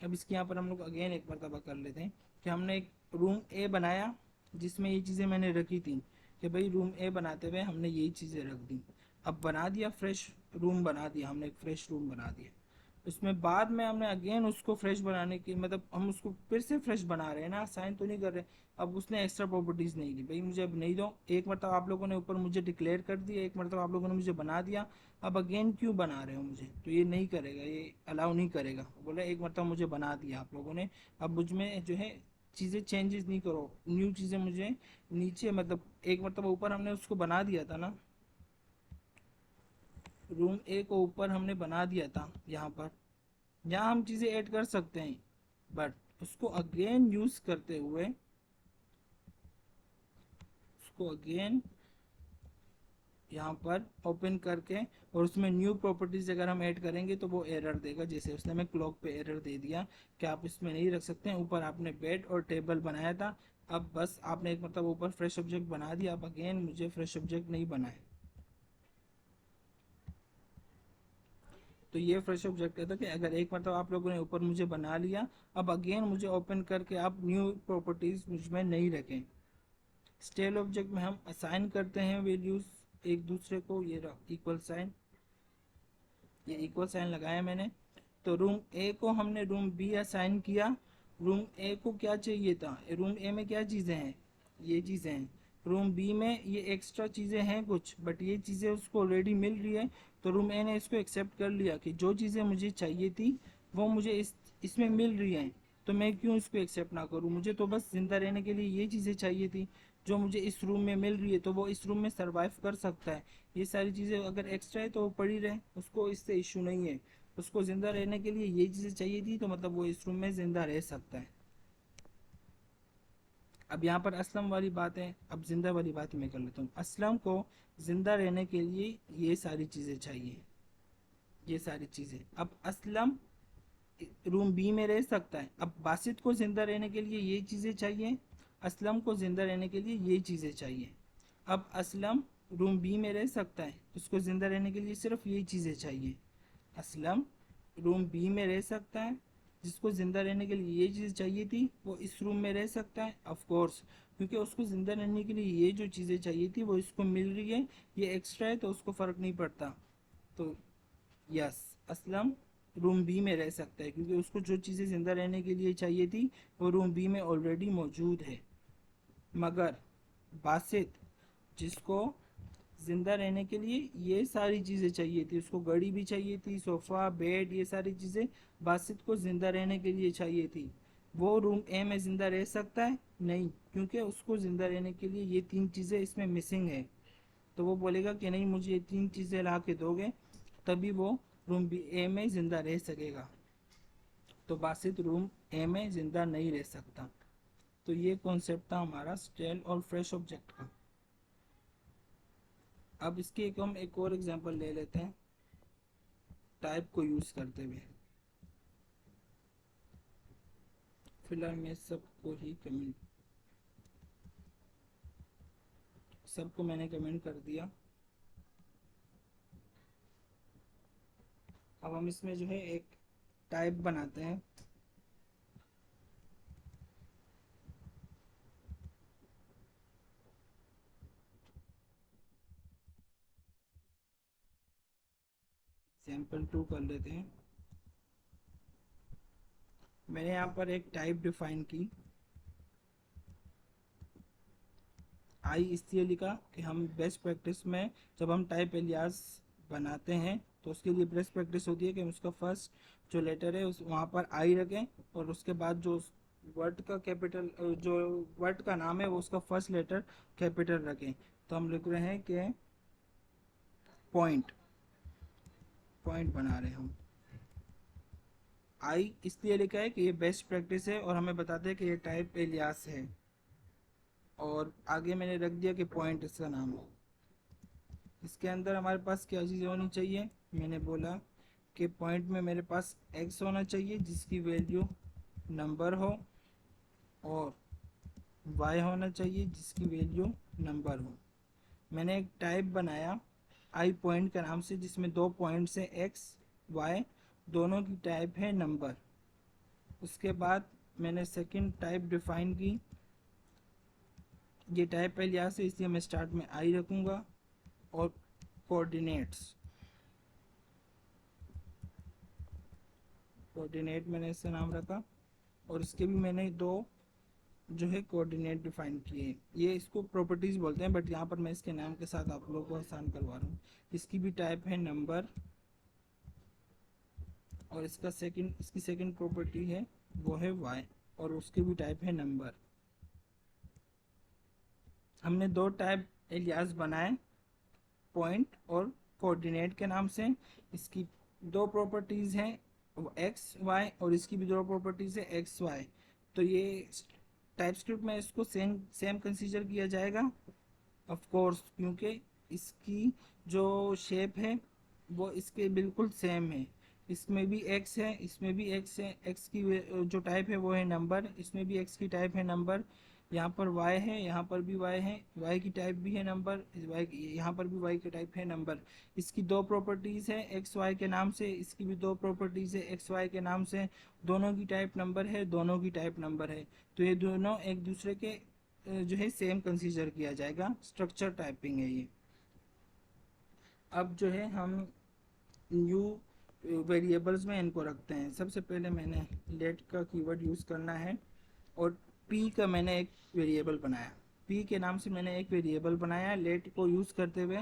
अब इसके यहाँ पर हम लोग अगेन एक मरतबा कर लेते हैं कि हमने एक रूम ए बनाया जिसमें ये चीज़ें मैंने रखी थी, कि भाई रूम ए बनाते हुए हमने यही चीज़ें रख दी। अब बना दिया फ्रेश रूम, बना दिया हमने, एक फ्रेश रूम बना दिया। उसमें बाद में हमने अगेन उसको फ्रेश बनाने की, मतलब हम उसको फिर से फ्रेश बना रहे हैं ना, साइन तो नहीं कर रहे। अब उसने एक्स्ट्रा प्रॉपर्टीज़ नहीं दी, भाई मुझे अब नहीं दो, एक मरतबा आप लोगों ने ऊपर मुझे डिक्लेयर कर दिया, एक मरतबा आप लोगों ने मुझे बना दिया, अब अगेन क्यों बना रहे हो मुझे, तो ये नहीं करेगा, ये अलाउ नहीं करेगा। बोला एक मरतबा मुझे बना दिया आप लोगों ने, अब मुझ में जो है चीज़ें चेंजेस नहीं करो, न्यू चीज़ें मुझे नीचे, मतलब एक मरतबा ऊपर हमने उसको बना दिया था ना, रूम ए को ऊपर हमने बना दिया था। यहाँ पर यहाँ हम चीज़ें ऐड कर सकते हैं बट उसको अगेन यूज़ करते हुए, उसको अगेन यहाँ पर ओपन करके और उसमें न्यू प्रॉपर्टीज अगर हम ऐड करेंगे तो वो एरर देगा। जैसे उसने हमें क्लॉक पे एरर दे दिया कि आप इसमें नहीं रख सकते हैं, ऊपर आपने बेड और टेबल बनाया था, अब बस आपने एक मतलब ऊपर फ्रेश ऑब्जेक्ट बना दिया, अब अगेन मुझे फ्रेश ऑब्जेक्ट नहीं बनाए। तो ये फ्रेश ऑब्जेक्ट कहता है कि अगर एक मतलब आप लोगों ने ऊपर मुझे बना लिया, अब अगेन मुझे ओपन करके आप न्यू प्रॉपर्टीज मुझ में नहीं रखें। स्टेल ऑब्जेक्ट में हम असाइन करते हैं वैल्यूज एक दूसरे को, ये इक्वल साइन, ये इक्वल साइन लगाया मैंने। तो रूम ए को हमने रूम बी असाइन किया। रूम ए को क्या चाहिए था, रूम ए में क्या चीज़ें हैं, ये चीज़ें हैं। रूम बी में ये एक्स्ट्रा चीज़ें हैं कुछ, बट ये चीज़ें उसको ऑलरेडी मिल रही है, तो रूम ए ने इसको एक्सेप्ट कर लिया कि जो चीज़ें मुझे चाहिए थी वो मुझे इसमें मिल रही हैं, तो मैं क्यों इसको एक्सेप्ट ना करूँ, मुझे तो बस ज़िंदा रहने के लिए ये चीज़ें चाहिए थी जो मुझे इस रूम में मिल रही है, तो वो इस रूम में सरवाइव कर सकता है। ये सारी चीज़ें अगर एक्स्ट्रा है तो वो पड़ी रहे, उसको इससे इशू नहीं है। उसको ज़िंदा रहने के लिए ये चीज़ें चाहिए थी, तो मतलब वो इस रूम में ज़िंदा रह सकता है। अब यहाँ पर असलम वाली बात है, अब ज़िंदा वाली बात मैं कर लेता हूँ। असलम को ज़िंदा रहने के लिए ये सारी चीज़ें चाहिए, ये सारी चीज़ें। अब असलम रूम बी में रह सकता है, अब बासित को ज़िंदा रहने के लिए ये चीज़ें चाहिए, असलम को ज़िंदा रहने के लिए ये चीज़ें चाहिए। अब असलम रूम बी में रह सकता है, उसको ज़िंदा रहने के लिए सिर्फ ये चीज़ें चाहिए। असलम रूम बी में रह सकता है, जिसको ज़िंदा रहने के लिए ये चीज़ चाहिए थी वो इस रूम में रह सकता है ऑफ कोर्स, क्योंकि उसको ज़िंदा रहने के लिए ये जो चीज़ें चाहिए थी वो इसको मिल रही है, ये एक्स्ट्रा है तो उसको फ़र्क नहीं पड़ता। तो यस, असलम रूम बी में रह सकता है क्योंकि उसको जो चीज़ें ज़िंदा रहने के लिए चाहिए थी वो रूम बी में ऑलरेडी मौजूद है। मगर बासित, जिसको ज़िंदा रहने के लिए ये सारी चीज़ें चाहिए थी, उसको घड़ी भी चाहिए थी, सोफ़ा बेड, ये सारी चीज़ें बासित को ज़िंदा रहने के लिए चाहिए थी, वो रूम ए में ज़िंदा रह सकता है नहीं, क्योंकि उसको ज़िंदा रहने के लिए ये तीन चीज़ें इसमें मिसिंग है। तो वो बोलेगा कि नहीं मुझे ये तीन चीज़ें ला के दोगे तभी वो रूम बी ए में ज़िंदा रह सकेगा, तो बासित रूम ए में ज़िंदा नहीं रह सकता। तो ये कॉन्सेप्ट था हमारा स्टेल और फ्रेश ऑब्जेक्ट का। अब इसके हम एक और एग्जांपल ले लेते हैं टाइप को यूज़ करते हुए। फिलहाल मैं सबको ही कमेंट, सबको मैंने कमेंट कर दिया। अब हम इसमें जो है एक टाइप बनाते हैं। सैम्पल 2 कर लेते हैं। मैंने यहाँ पर एक टाइप डिफाइन की, आई इसलिए लिखा कि हम बेस्ट प्रैक्टिस में जब हम टाइप एलियास बनाते हैं तो उसके लिए बेस्ट प्रैक्टिस होती है कि हम उसका फर्स्ट जो लेटर है उस वहाँ पर आई रखें और उसके बाद जो वर्ड का कैपिटल, जो वर्ड का नाम है वो उसका फर्स्ट लेटर कैपिटल रखें। तो हम लिख रहे हैं कि पॉइंट, पॉइंट बना रहे हैं हम। आई इसलिए लिखा है कि ये बेस्ट प्रैक्टिस है और हमें बताते हैं कि ये टाइप एलियास है, और आगे मैंने रख दिया कि पॉइंट इसका नाम है। इसके अंदर हमारे पास क्या चीज़ें होनी चाहिए, मैंने बोला के पॉइंट में मेरे पास x होना चाहिए जिसकी वैल्यू नंबर हो, और y होना चाहिए जिसकी वैल्यू नंबर हो। मैंने एक टाइप बनाया आई पॉइंट के नाम से, जिसमें दो पॉइंट्स है x y, दोनों की टाइप है नंबर। उसके बाद मैंने सेकंड टाइप डिफाइन की, ये टाइप है लिहाज से इसलिए मैं स्टार्ट में आई रखूँगा, और कोऑर्डिनेट मैंने इसका नाम रखा, और इसके भी मैंने दो जो है कोऑर्डिनेट डिफाइन किए। ये इसको प्रॉपर्टीज बोलते हैं, बट यहाँ पर मैं इसके नाम के साथ आप लोगों को आसान करवा रहा हूँ। इसकी भी टाइप है नंबर, और इसकी सेकंड प्रॉपर्टी है वो है y, और उसकी भी टाइप है नंबर। हमने दो टाइप एलियास बनाए, पॉइंट और कोऑर्डिनेट के नाम से। इसकी दो प्रॉपर्टीज हैं एक्स वाई, और इसकी भी दो प्रॉपर्टीज है एक्स वाई। तो ये टाइप स्क्रिप्ट में इसको सेम सेम कंसीडर किया जाएगा ऑफ कोर्स, क्योंकि इसकी जो शेप है वो इसके बिल्कुल सेम है। इसमें भी x है, इसमें भी x है, x की जो टाइप है वो है नंबर, इसमें भी x की टाइप है नंबर। यहाँ पर y है, यहाँ पर भी y है, y की टाइप भी है नंबर, यहाँ पर भी y की टाइप है नंबर। इसकी दो प्रॉपर्टीज़ है एक्स वाई के नाम से, इसकी भी दो प्रॉपर्टीज़ है एक्स वाई के नाम से। दोनों की टाइप नंबर है, दोनों की टाइप नंबर है, तो ये दोनों एक दूसरे के जो है सेम कंसीडर किया जाएगा। स्ट्रक्चर टाइपिंग है ये। अब जो है हम न्यू वेरिएबल्स में इनको रखते हैं। सबसे पहले मैंने लेट का कीवर्ड यूज़ करना है, और p का मैंने एक वेरिएबल बनाया, p के नाम से मैंने एक वेरिएबल बनाया लेट को यूज़ करते हुए।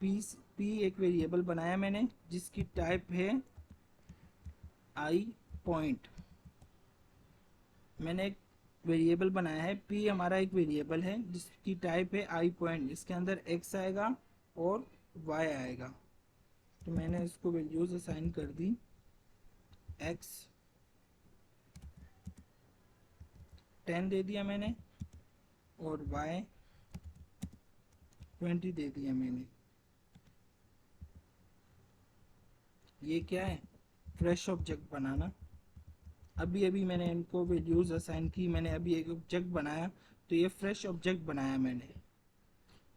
p एक वेरिएबल बनाया मैंने जिसकी टाइप है आई पॉइंट। मैंने एक वेरिएबल बनाया है, p हमारा एक वेरिएबल है जिसकी टाइप है आई पॉइंट। इसके अंदर x आएगा और y आएगा। तो मैंने इसको वैल्यूज असाइन कर दी, x 10 दे दिया मैंने, और y 20 दे दिया मैंने। ये क्या है? फ्रेश ऑब्जेक्ट बनाना। अभी अभी मैंने इनको वैल्यूज असाइन की, मैंने अभी एक ऑब्जेक्ट बनाया, तो ये फ्रेश ऑब्जेक्ट बनाया मैंने।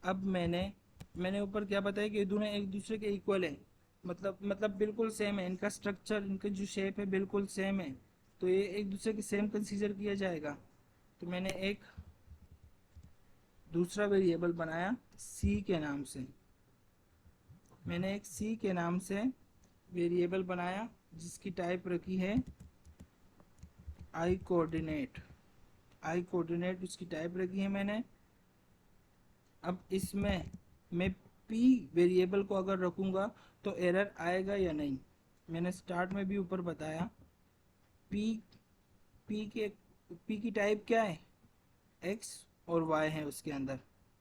अब मैंने ऊपर क्या बताया कि ये दोनों एक दूसरे के इक्वल है, मतलब बिल्कुल सेम है, इनका स्ट्रक्चर, इनका जो शेप है बिल्कुल सेम है, तो ये एक दूसरे के सेम कंसीडर किया जाएगा। तो मैंने एक दूसरा वेरिएबल बनाया c के नाम से। मैंने एक c के नाम से वेरिएबल बनाया जिसकी टाइप रखी है आई कोऑर्डिनेट उसकी टाइप रखी है मैंने। अब इसमें मैं p वेरिएबल को अगर रखूँगा तो एरर आएगा या नहीं, मैंने स्टार्ट में भी ऊपर बताया। p p की टाइप क्या है? x और y है उसके अंदर।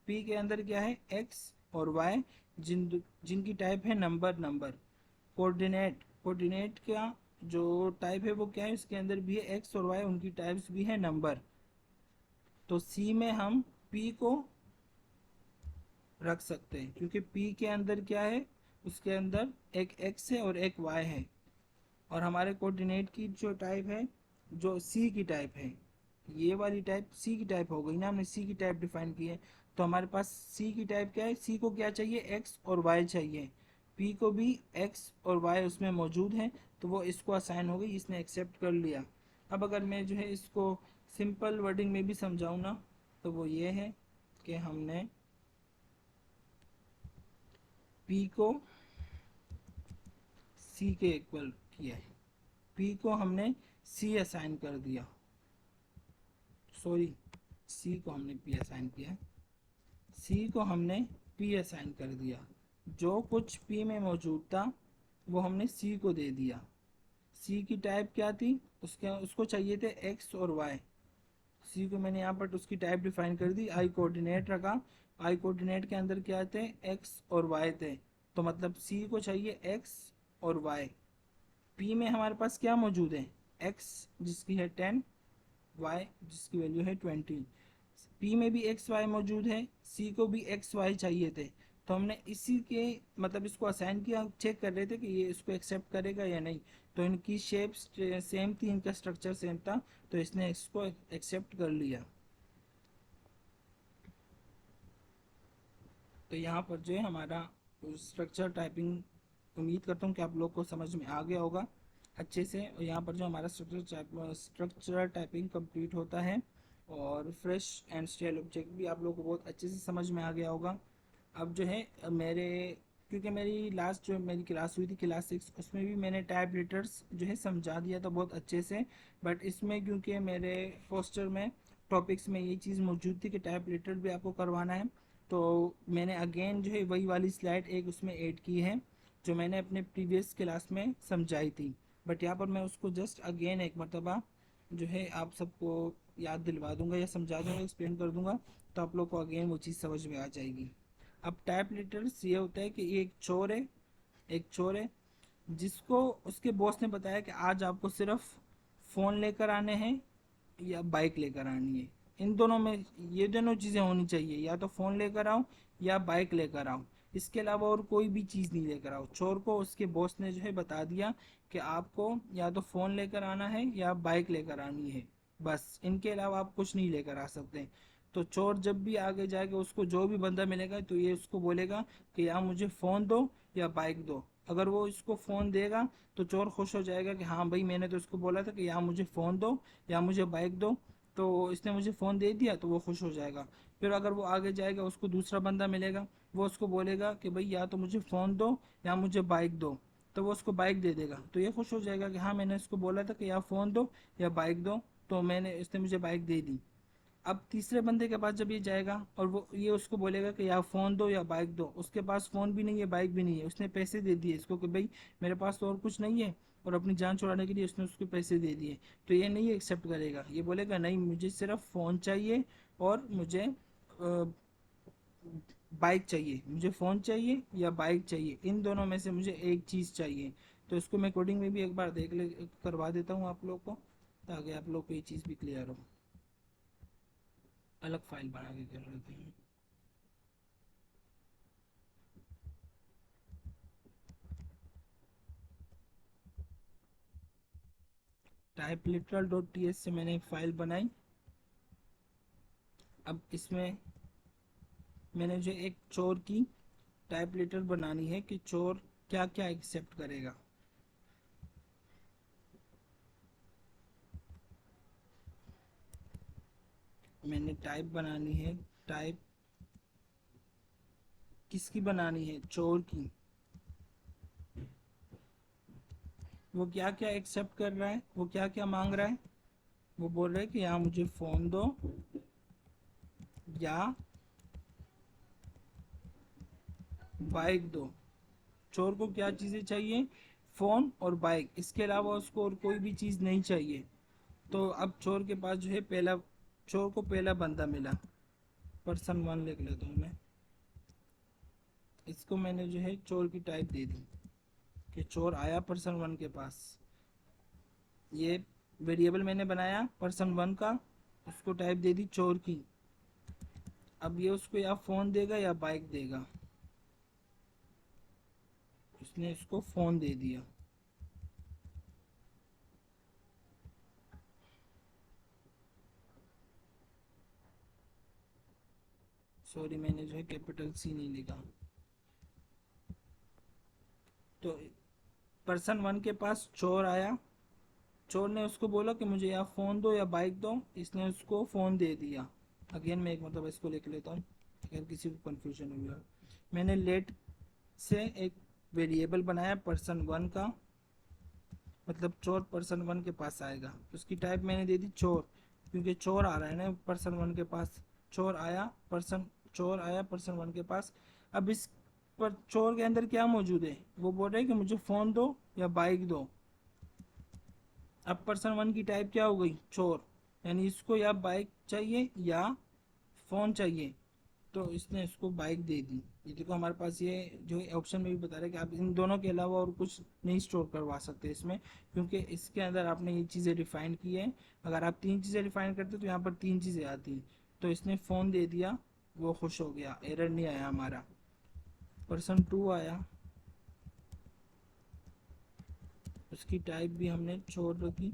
p के अंदर क्या है? x और y, जिनकी टाइप है नंबर। कोऑर्डिनेट का जो टाइप है वो क्या है? उसके अंदर भी है x और y, उनकी टाइप्स भी है नंबर। तो c में हम p को रख सकते हैं, क्योंकि p के अंदर क्या है? उसके अंदर एक x है और एक y है, और हमारे कोऑर्डिनेट की जो टाइप है, जो c की टाइप है, ये वाली टाइप c की टाइप हो गई ना, हमने c की टाइप डिफाइन की है। तो हमारे पास c की टाइप क्या है? c को क्या चाहिए? x और y चाहिए। p को भी x और y उसमें मौजूद है, तो वो इसको असाइन हो गई, इसने एक्सेप्ट कर लिया। अब अगर मैं जो है इसको सिंपल वर्डिंग में भी समझाऊँ ना, तो वो ये है कि हमने p को c के इक्वल किया है, p को हमने c असाइन कर दिया, सॉरी c को हमने p असाइन किया, c को हमने p असाइन कर दिया। जो कुछ p में मौजूद था वो हमने c को दे दिया। c की टाइप क्या थी? उसको चाहिए थे x और y। c को मैंने यहाँ पर उसकी टाइप डिफाइन कर दी, आई कोऑर्डिनेट रखा। आई कोऑर्डिनेट के अंदर क्या थे? x और y थे, तो मतलब c को चाहिए x और y। p में हमारे पास क्या मौजूद है? x जिसकी है 10, y जिसकी वैल्यू है 20। p में भी x y मौजूद है, c को भी x y चाहिए थे, तो हमने इसी के मतलब इसको असाइन किया, चेक कर रहे थे कि ये इसको एक्सेप्ट करेगा या नहीं। तो इनकी शेप सेम थी, इनका स्ट्रक्चर सेम था, तो इसने इसको एक्सेप्ट कर लिया। तो यहाँ पर जो है हमारा स्ट्रक्चर टाइपिंग, उम्मीद करता हूँ कि आप लोग को समझ में आ गया होगा अच्छे से। और यहाँ पर जो हमारा स्ट्रक्चर टाइपिंग कंप्लीट होता है, और फ्रेश एंड स्टाइल ऑब्जेक्ट भी आप लोग को बहुत अच्छे से समझ में आ गया होगा। अब जो है मेरे, क्योंकि मेरी लास्ट जो मेरी क्लास हुई थी क्लास 6, उसमें भी मैंने टाइप लेटर्स जो है समझा दिया था बहुत अच्छे से। बट इसमें क्योंकि मेरे पोस्टर में टॉपिक्स में ये चीज़ मौजूद थी कि टाइप लेटर भी आपको करवाना है, तो मैंने अगेन जो है वही वाली स्लाइड एक उसमें ऐड की है जो मैंने अपने प्रीवियस क्लास में समझाई थी। बट यहाँ पर मैं उसको जस्ट अगेन एक मरतबा जो है आप सबको याद दिलवा दूंगा या समझा दूंगा, एक्सप्लेन कर दूंगा, तो आप लोग को अगेन वो चीज़ समझ में आ जाएगी। अब टाइप लेटर्स ये होता है कि ये एक चोर है, एक चोर है जिसको उसके बॉस ने बताया कि आज आपको सिर्फ फ़ोन लेकर आने हैं या बाइक लेकर आनी है। इन दोनों में ये दोनों चीज़ें होनी चाहिए, या तो फ़ोन लेकर आओ या बाइक लेकर आओ, इसके अलावा और कोई भी चीज़ नहीं लेकर आओ। चोर को उसके बॉस ने जो है बता दिया कि आपको या तो फ़ोन लेकर आना है या बाइक लेकर आनी है, बस इनके अलावा आप कुछ नहीं लेकर आ सकते। तो चोर जब भी आगे जाएगा उसको जो भी बंदा मिलेगा तो ये उसको बोलेगा कि या मुझे फ़ोन दो या बाइक दो। अगर वो इसको फ़ोन देगा तो चोर खुश हो जाएगा कि हाँ भाई मैंने तो इसको बोला था कि या मुझे फ़ोन दो या मुझे बाइक दो, तो इसने मुझे फ़ोन दे दिया, तो वो खुश हो जाएगा। फिर अगर वो आगे जाएगा उसको दूसरा बंदा मिलेगा, वो उसको बोलेगा कि भाई या तो मुझे फ़ोन दो या मुझे बाइक दो, तो वो उसको बाइक दे देगा। तो ये खुश हो जाएगा कि हाँ मैंने इसको बोला था कि या फ़ोन दो या बाइक दो, तो मैंने इसने मुझे बाइक दे दी। अब तीसरे बंदे के पास जब ये जाएगा और वो ये उसको बोलेगा कि या फ़ोन दो या बाइक दो, उसके पास फ़ोन भी नहीं है बाइक भी नहीं है, उसने पैसे दे दिए इसको कि भाई मेरे पास तो और कुछ नहीं है, और अपनी जान छुड़ाने के लिए उसने उसको पैसे दे दिए, तो ये नहीं एक्सेप्ट करेगा। ये बोलेगा नहीं मुझे सिर्फ फ़ोन चाहिए और मुझे बाइक चाहिए, मुझे फ़ोन चाहिए या बाइक चाहिए, इन दोनों में से मुझे एक चीज़ चाहिए। तो इसको मैं कोडिंग में भी एक बार देख ले करवा देता हूँ आप लोग को, ताकि आप लोग को ये चीज़ भी क्लियर हो। अलग फाइल बना के कर लेते हैं। Type literal dot T S से मैंने एक फ़ाइल बनाई। अब इसमें मैंने जो एक चोर की टाइप लेटर बनानी है कि चोर क्या क्या एक्सेप्ट करेगा। मैंने टाइप बनानी है, टाइप किसकी बनानी है, चोर की। वो क्या क्या एक्सेप्ट कर रहा है, वो क्या क्या मांग रहा है। वो बोल रहा है कि यहाँ मुझे फ़ोन दो या बाइक दो। चोर को क्या चीज़ें चाहिए, फ़ोन और बाइक, इसके अलावा उसको और कोई भी चीज़ नहीं चाहिए। तो अब चोर के पास जो है पहला, चोर को पहला बंदा मिला, पर्सन 1 लिख लेता हूँ मैं। इसको मैंने जो है चोर की टाइप दे दी कि चोर आया पर्सन 1 के पास। ये वेरिएबल मैंने बनाया पर्सन 1 का, उसको टाइप दे दी चोर की। अब ये उसको या फ़ोन देगा या बाइक देगा, उसने इसको फ़ोन दे दिया। सॉरी मैंने जो है कैपिटल सी नहीं लिखा। तो पर्सन 1 के पास चोर आया, चोर ने उसको बोला कि मुझे या फ़ोन दो या बाइक दो, इसने उसको फ़ोन दे दिया। अगेन मैं एक मतलब इसको लिख लेता हूँ अगर किसी को कन्फ्यूजन हुई हो। मैंने लेट से एक वेरिएबल बनाया पर्सन 1 का, मतलब चोर पर्सन 1 के पास आएगा, उसकी टाइप मैंने दे दी चोर, क्योंकि चोर आ रहा है ना पर्सन 1 के पास। चोर आया पर्सन, चोर आया पर्सन 1 के पास। अब इस पर चोर के अंदर क्या मौजूद है, वो बोल रहे हैं कि मुझे फ़ोन दो या बाइक दो। अब पर्सन 1 की टाइप क्या हो गई, चोर, यानी इसको या बाइक चाहिए या फ़ोन चाहिए, तो इसने इसको बाइक दे दी। ये देखो हमारे पास ये जो ऑप्शन में भी बता रहा है कि आप इन दोनों के अलावा और कुछ नहीं स्टोर करवा सकते इसमें, क्योंकि इसके अंदर आपने ये चीज़ें डिफाइन की है। अगर आप 3 चीज़ें डिफाइन करते तो यहाँ पर 3 चीज़ें आती। तो इसने फ़ोन दे दिया, वो खुश हो गया, एरर नहीं आया हमारा। पर्सन 2 आया, उसकी टाइप भी हमने छोड़ रखी।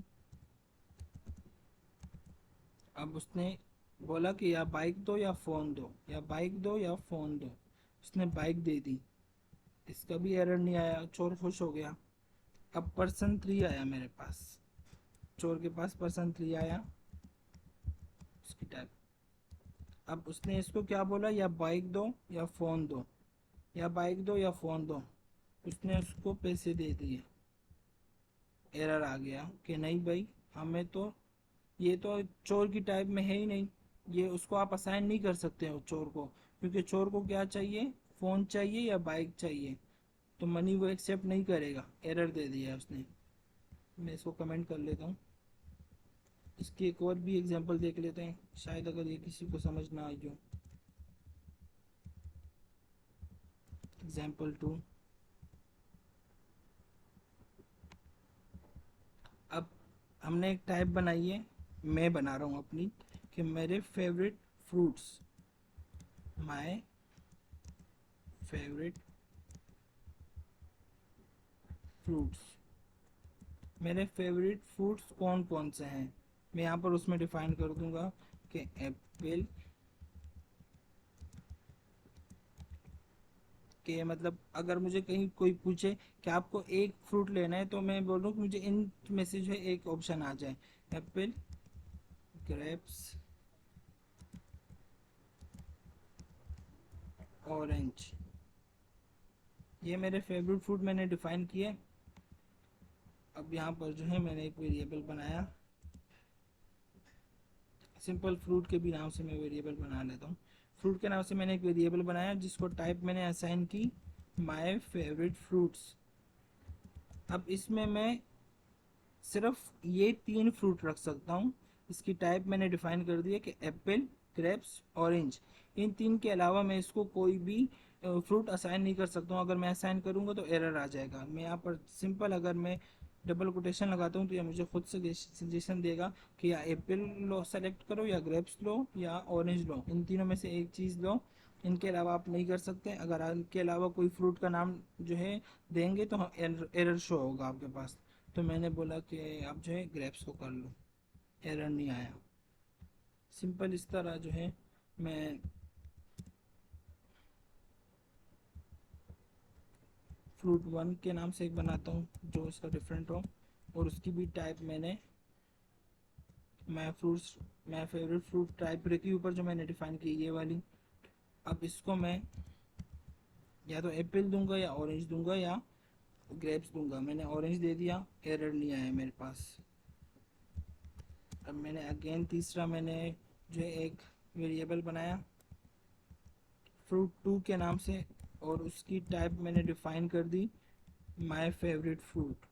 अब उसने बोला कि या बाइक दो या फ़ोन दो, या बाइक दो या फ़ोन दो। उसने बाइक दे दी, इसका भी एरर नहीं आया, चोर खुश हो गया। अब पर्सन 3 आया मेरे पास, चोर के पास पर्सन 3 आया, उसकी टाइप। अब उसने इसको क्या बोला, या बाइक दो या फ़ोन दो, या बाइक दो या फ़ोन दो। उसने उसको पैसे दे दिए, एरर आ गया कि नहीं भाई, हमें तो ये तो चोर की टाइप में है ही नहीं, ये उसको आप असाइन नहीं कर सकते हो चोर को, क्योंकि चोर को क्या चाहिए, फ़ोन चाहिए या बाइक चाहिए, तो मनी वो एक्सेप्ट नहीं करेगा, एरर दे दिया उसने। मैं इसको कमेंट कर लेता हूँ। इसकी एक और भी एग्जांपल देख लेते हैं, शायद अगर ये किसी को समझ ना आई हो। एग्जांपल 2। अब हमने एक टाइप बनाई है, मैं बना रहा हूँ अपनी, कि मेरे favourite fruits, my favourite fruits, मेरे फेवरेट फ्रूट्स कौन कौन से हैं। मैं यहाँ पर उसमें डिफाइन कर दूंगा कि एप्पल के, मतलब अगर मुझे कहीं कोई पूछे कि आपको एक फ्रूट लेना है, तो मैं बोल रहा हूँ कि मुझे इन में से जो है एक ऑप्शन आ जाए, एप्पल, ग्रेप्स, ऑरेंज। ये मेरे फेवरेट फ्रूट मैंने डिफाइन किए। अब यहाँ पर जो है मैंने एक वेरिएबल बनाया, सिंपल फ्रूट के भी नाम से मैं वेरिएबल बना लेता हूँ। फ्रूट के नाम से मैंने एक वेरिएबल बनाया जिसको टाइप मैंने असाइन की माय फेवरेट फ्रूट्स। अब इसमें मैं सिर्फ ये 3 फ्रूट रख सकता हूँ। इसकी टाइप मैंने डिफाइन कर दी है कि एप्पल, ग्रेप्स, ऑरेंज। इन 3 के अलावा मैं इसको कोई भी फ्रूट असाइन नहीं कर सकता हूँ। अगर मैं असाइन करूँगा तो एरर आ जाएगा। मैं यहाँ पर सिंपल अगर मैं डबल कोटेशन लगाता हूँ तो ये मुझे खुद से सजेशन देगा कि या एप्पल लो सेलेक्ट करो, या ग्रेप्स लो, या ऑरेंज लो। इन तीनों में से एक चीज़ लो, इनके अलावा आप नहीं कर सकते। अगर इनके अलावा कोई फ्रूट का नाम जो है देंगे तो एरर शो होगा आपके पास। तो मैंने बोला कि आप जो है ग्रेप्स को कर लो, एरर नहीं आया। सिंपल इस तरह जो है मैं फ्रूट 1 के नाम से एक बनाता हूँ जो इसका डिफरेंट हो, और उसकी भी टाइप मैंने मैं फ्रूट्स, मैं फेवरेट फ्रूट टाइप रखी ऊपर जो मैंने डिफाइन की ये वाली। अब इसको मैं या तो एप्पल दूंगा, या ऑरेंज दूंगा, या ग्रेप्स दूंगा। मैंने ऑरेंज दे दिया, एरर नहीं आया मेरे पास। अब मैंने अगेन तीसरा मैंने जो है एक वेरिएबल बनाया फ्रूट 2 के नाम से, और उसकी टाइप मैंने डिफाइन कर दी माय फेवरेट फ्रूट।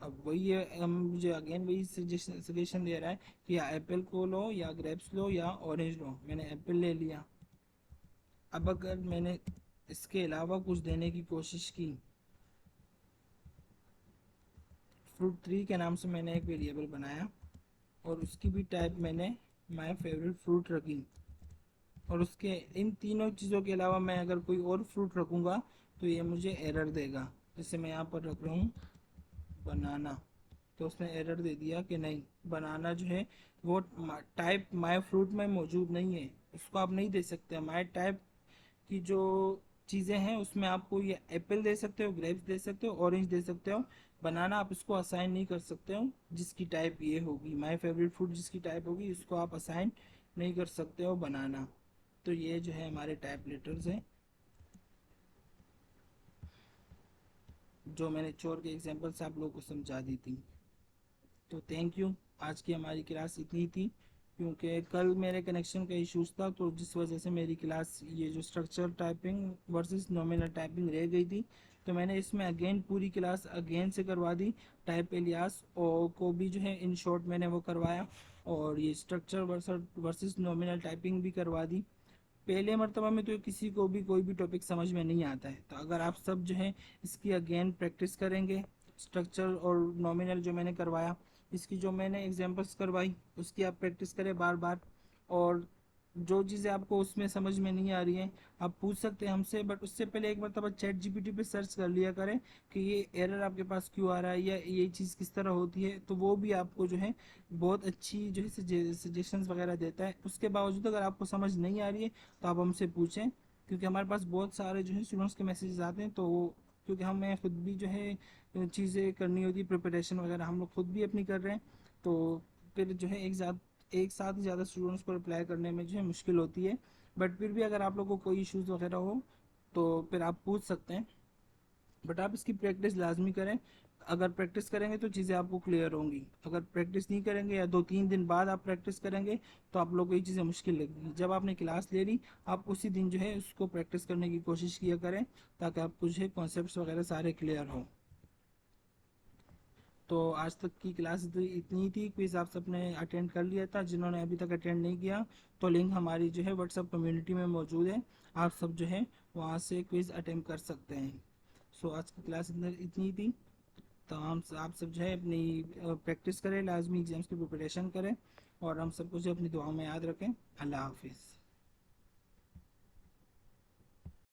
अब वही है, मुझे अगेन वही सजेशन दे रहा है कि या एप्पल को लो, या ग्रेप्स लो, या ऑरेंज लो। मैंने एप्पल ले लिया। अब अगर मैंने इसके अलावा कुछ देने की कोशिश की, फ्रूट 3 के नाम से मैंने एक वेरिएबल बनाया, और उसकी भी टाइप मैंने माय फेवरेट फ्रूट रखी, और उसके इन तीनों चीज़ों के अलावा मैं अगर कोई और फ्रूट रखूँगा तो ये मुझे एरर देगा। जैसे मैं यहाँ पर रख रहा हूँ बनाना, तो उसने एरर दे दिया कि नहीं, बनाना जो है वो टाइप माय फ्रूट में मौजूद नहीं है, उसको आप नहीं दे सकते। माय टाइप की जो चीज़ें हैं उसमें आपको ये एप्पल दे सकते हो, ग्रेप्स दे सकते हो, ऑरेंज दे सकते हो। बनाना आप इसको असाइन नहीं कर सकते हो, जिसकी टाइप ये होगी माय फेवरेट फ्रूट, जिसकी टाइप होगी इसको आप असाइन नहीं कर सकते हो बनाना। तो ये जो है हमारे टाइप लेटर्स हैं, जो मैंने चोर के एग्जांपल से आप लोगों को समझा दी थी। तो थैंक यू। आज की हमारी क्लास इतनी थी, क्योंकि कल मेरे कनेक्शन का इश्यूज था, तो जिस वजह से मेरी क्लास ये जो structure typing versus nominal typing रह गई थी। तो मैंने इसमें अगेन पूरी क्लास अगेन से करवा दी। टाइप एलियास और को भी जो है इन शॉर्ट मैंने वो करवाया, और ये स्ट्रक्चर वर्सेस नॉमिनल टाइपिंग भी करवा दी। पहले मर्तबा में तो किसी को भी कोई भी टॉपिक समझ में नहीं आता है, तो अगर आप सब जो है इसकी अगेन प्रैक्टिस करेंगे, स्ट्रक्चर और नॉमिनल जो मैंने करवाया, इसकी जो मैंने एग्जांपल्स करवाई उसकी आप प्रैक्टिस करें बार बार, और जो चीज़ें आपको उसमें समझ में नहीं आ रही हैं आप पूछ सकते हैं हमसे, बट उससे पहले एक मरतबा चैट जीपीटी पे सर्च कर लिया करें कि ये एरर आपके पास क्यों आ रहा है या ये चीज़ किस तरह होती है, तो वो भी आपको जो है बहुत अच्छी जो है सजेशंस वगैरह देता है। उसके बावजूद अगर आपको समझ नहीं आ रही है तो आप हमसे पूछें, क्योंकि हमारे पास बहुत सारे जो है स्टूडेंट्स के मैसेजेस आते हैं, तो वो क्योंकि हमें खुद भी जो है चीज़ें करनी होती है, प्रिपरेशन वगैरह हम लोग खुद भी अपनी कर रहे हैं, तो फिर जो है एक साथ ही ज़्यादा स्टूडेंट्स को रिप्लाई करने में जो है मुश्किल होती है। बट फिर भी अगर आप लोगों को कोई इश्यूज़ वगैरह हो तो फिर आप पूछ सकते हैं, बट आप इसकी प्रैक्टिस लाजमी करें। अगर प्रैक्टिस करेंगे तो चीज़ें आपको क्लियर होंगी, अगर प्रैक्टिस नहीं करेंगे या 2-3 दिन बाद आप प्रैक्टिस करेंगे तो आप लोगों को ये चीज़ें मुश्किल लगेंगी। जब आपने क्लास ले ली आप उसी दिन जो है उसको प्रैक्टिस करने की कोशिश किया करें, ताकि आपको जो है कॉन्सेप्ट वगैरह सारे क्लियर हों। तो आज तक की क्लास इतनी थी। क्विज़ आप सबने अटेंड कर लिया था, जिन्होंने अभी तक अटेंड नहीं किया तो लिंक हमारी जो है व्हाट्सएप कम्युनिटी में मौजूद है, आप सब जो है वहाँ से क्विज़ अटेंड कर सकते हैं। सो आज की क्लास इतनी थी। तो हम आप सब जो है अपनी प्रैक्टिस करें, लाजमी एग्जाम्स की प्रिपरेशन करें, और हम सबको जो अपनी दुआओं में याद रखें। अल्लाह हाफिज़।